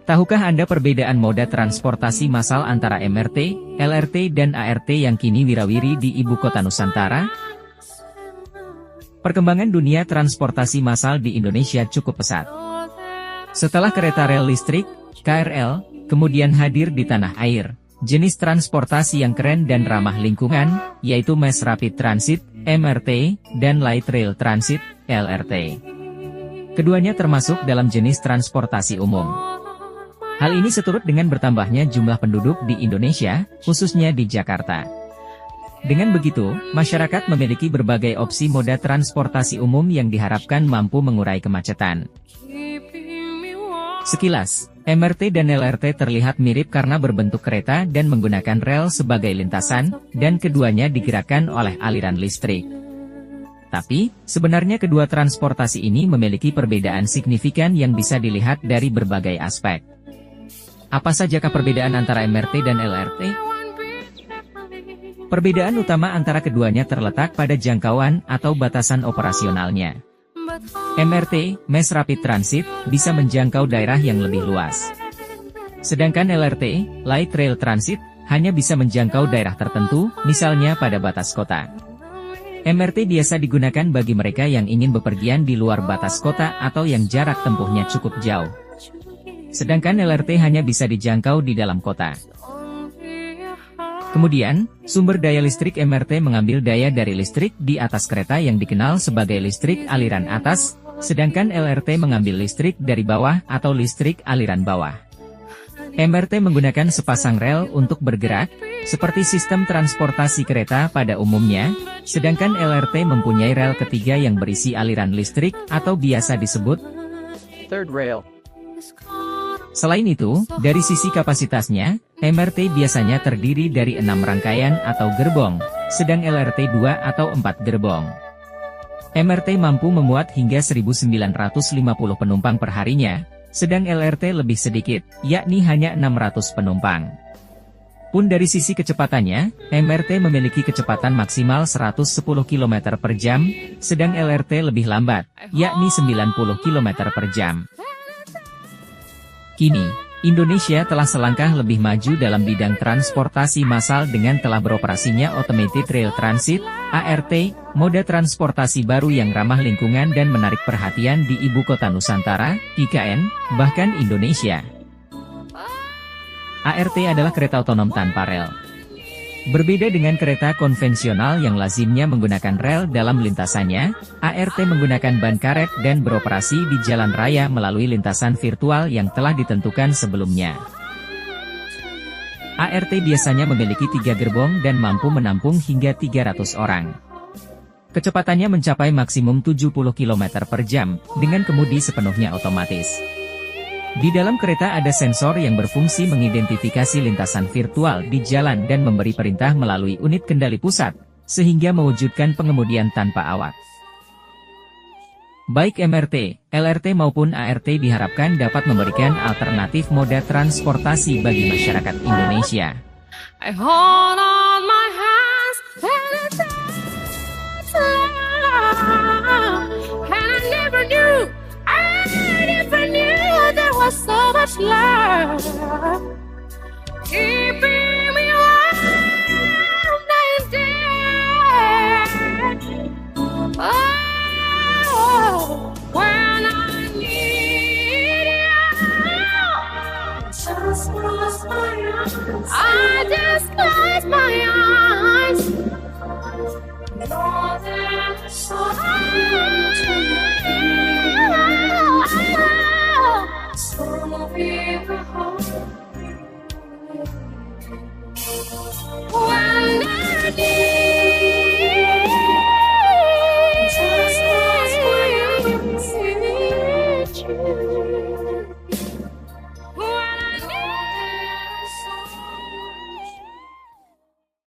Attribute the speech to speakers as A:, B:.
A: Tahukah Anda perbedaan moda transportasi massal antara MRT, LRT dan ART yang kini wirawiri di Ibu Kota Nusantara? Perkembangan dunia transportasi massal di Indonesia cukup pesat. Setelah kereta rel listrik, KRL, kemudian hadir di tanah air, jenis transportasi yang keren dan ramah lingkungan, yaitu Mass Rapid Transit, MRT, dan Light Rail Transit, LRT. Keduanya termasuk dalam jenis transportasi umum. Hal ini seturut dengan bertambahnya jumlah penduduk di Indonesia, khususnya di Jakarta. Dengan begitu, masyarakat memiliki berbagai opsi moda transportasi umum yang diharapkan mampu mengurai kemacetan. Sekilas, MRT dan LRT terlihat mirip karena berbentuk kereta dan menggunakan rel sebagai lintasan, dan keduanya digerakkan oleh aliran listrik. Tapi, sebenarnya kedua transportasi ini memiliki perbedaan signifikan yang bisa dilihat dari berbagai aspek. Apa sajakah perbedaan antara MRT dan LRT? Perbedaan utama antara keduanya terletak pada jangkauan atau batasan operasionalnya. MRT, Mass Rapid Transit, bisa menjangkau daerah yang lebih luas. Sedangkan LRT, Light Rail Transit, hanya bisa menjangkau daerah tertentu, misalnya pada batas kota. MRT biasa digunakan bagi mereka yang ingin bepergian di luar batas kota atau yang jarak tempuhnya cukup jauh. Sedangkan LRT hanya bisa dijangkau di dalam kota. Kemudian, sumber daya listrik MRT mengambil daya dari listrik di atas kereta yang dikenal sebagai listrik aliran atas, sedangkan LRT mengambil listrik dari bawah atau listrik aliran bawah. MRT menggunakan sepasang rel untuk bergerak, seperti sistem transportasi kereta pada umumnya, sedangkan LRT mempunyai rel ketiga yang berisi aliran listrik atau biasa disebut
B: third rail.
A: Selain itu, dari sisi kapasitasnya, MRT biasanya terdiri dari 6 rangkaian atau gerbong, sedang LRT 2 atau 4 gerbong. MRT mampu memuat hingga 1.950 penumpang perharinya, sedang LRT lebih sedikit, yakni hanya 600 penumpang. Pun dari sisi kecepatannya, MRT memiliki kecepatan maksimal 110 km per jam, sedang LRT lebih lambat, yakni 90 km per jam. Kini, Indonesia telah selangkah lebih maju dalam bidang transportasi massal dengan telah beroperasinya Automated Rail Transit, ART, moda transportasi baru yang ramah lingkungan dan menarik perhatian di Ibu Kota Nusantara, IKN, bahkan Indonesia. ART adalah kereta otonom tanpa rel. Berbeda dengan kereta konvensional yang lazimnya menggunakan rel dalam lintasannya, ART menggunakan ban karet dan beroperasi di jalan raya melalui lintasan virtual yang telah ditentukan sebelumnya. ART biasanya memiliki 3 gerbong dan mampu menampung hingga 300 orang. Kecepatannya mencapai maksimum 70 km per jam, dengan kemudi sepenuhnya otomatis. Di dalam kereta ada sensor yang berfungsi mengidentifikasi lintasan virtual di jalan dan memberi perintah melalui unit kendali pusat, sehingga mewujudkan pengemudian tanpa awak. Baik MRT, LRT maupun ART diharapkan dapat memberikan alternatif moda transportasi bagi masyarakat Indonesia.
C: I hold on my hands and it takes love, and I never knew there was so much love keeping me warm night and day. Oh, when I need you, just close my eyes. I just close my eyes. More than so when I need